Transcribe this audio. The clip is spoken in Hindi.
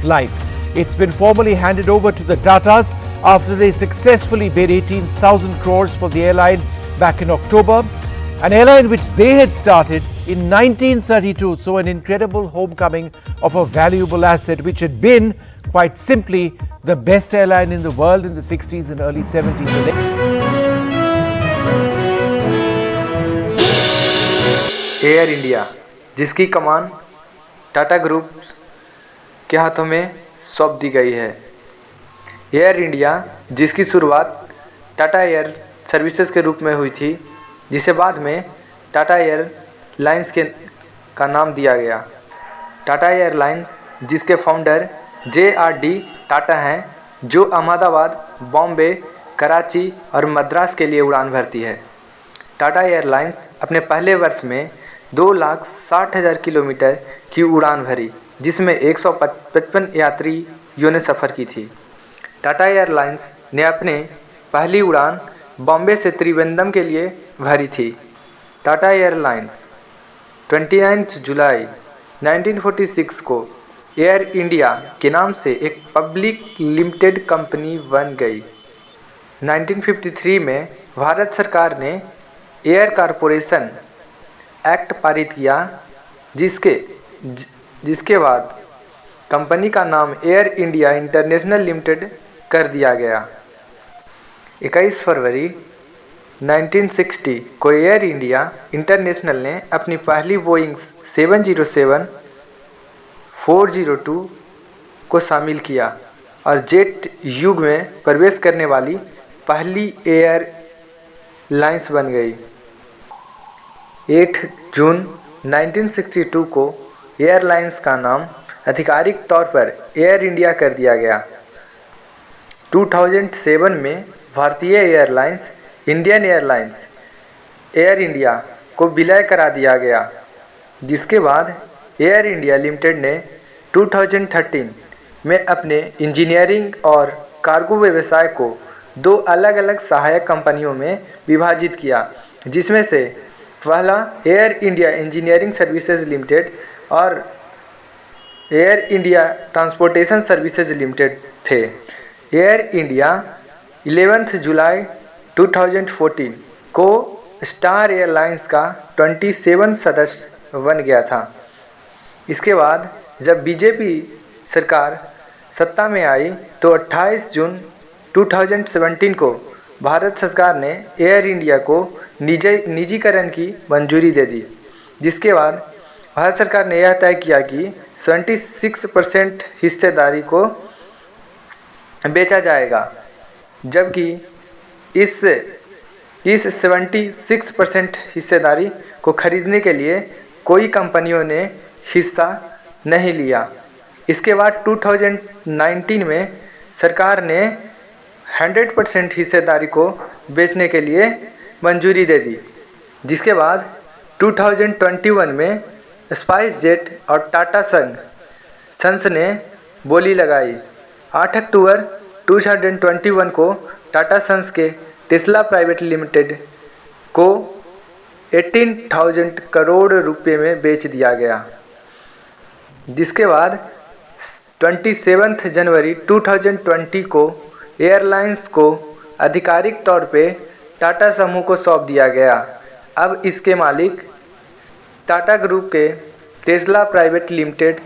flight. It's been formally handed over to the Tatas after they successfully bid 18,000 crores for the airline back in October. An airline which they had started in 1932, so an incredible homecoming of a valuable asset which had been, quite simply, the best airline in the world in the 60s and early 70s. Air India, जिसकी कमान टाटा ग्रुप के हाथों में सौंप दी गई है। एयर इंडिया, जिसकी शुरुआत टाटा एयर सर्विसेज के रूप में हुई थी, जिसे बाद में टाटा एयर लाइंस का नाम दिया गया। टाटा एयरलाइंस, जिसके फाउंडर JRD टाटा हैं, जो अहमदाबाद, बॉम्बे, कराची और मद्रास के लिए उड़ान भरती है। टाटा एयरलाइंस अपने पहले वर्ष में 2,60,000 किलोमीटर की उड़ान भरी, जिसमें 155 यात्रियों ने सफ़र की थी। टाटा एयरलाइंस ने अपने पहली उड़ान बॉम्बे से त्रिवेंद्रम के लिए भरी थी। टाटा एयरलाइंस 29 जुलाई 1946 को एयर इंडिया के नाम से एक पब्लिक लिमिटेड कंपनी बन गई। 1953 में भारत सरकार ने एयर कॉरपोरेशन एक्ट पारित किया, जिसके बाद कंपनी का नाम एयर इंडिया इंटरनेशनल लिमिटेड कर दिया गया। 21 फरवरी 1960 को एयर इंडिया इंटरनेशनल ने अपनी पहली बोइंग 707-402 को शामिल किया और जेट युग में प्रवेश करने वाली पहली एयर लाइंस बन गई। 8 जून 1962 को एयरलाइंस का नाम आधिकारिक तौर पर एयर इंडिया कर दिया गया। 2007 में भारतीय airlines Indian airlines air India को विलय करा दिया गया, जिसके बाद एयर इंडिया लिमिटेड ने 2013 में अपने इंजीनियरिंग और कार्गो व्यवसाय को दो अलग अलग सहायक कंपनियों में विभाजित किया, जिसमें से पहला Air India engineering services limited और Air India transportation services limited थे। एयर इंडिया 11 जुलाई 2014 को स्टार एयरलाइंस का 27 सदस्य बन गया था। इसके बाद जब बीजेपी सरकार सत्ता में आई तो 28 जून 2017 को भारत सरकार ने एयर इंडिया को निजीकरण की मंजूरी दे दी, जिसके बाद भारत सरकार ने यह तय किया कि 76% हिस्सेदारी को बेचा जाएगा, जबकि इस 76% हिस्सेदारी को खरीदने के लिए कोई कंपनियों ने हिस्सा नहीं लिया। इसके बाद 2019 में सरकार ने 100% हिस्सेदारी को बेचने के लिए मंजूरी दे दी, जिसके बाद 2021 में स्पाइसजेट और टाटा सन्स ने बोली लगाई। 8 अक्टूबर 2021 को टाटा सन्स के टेस्ला प्राइवेट लिमिटेड को 18,000 करोड़ रुपए में बेच दिया गया, जिसके बाद 27 जनवरी 2020 को एयरलाइंस को आधिकारिक तौर पे टाटा समूह को सौंप दिया गया। अब इसके मालिक टाटा ग्रुप के टेस्ला प्राइवेट लिमिटेड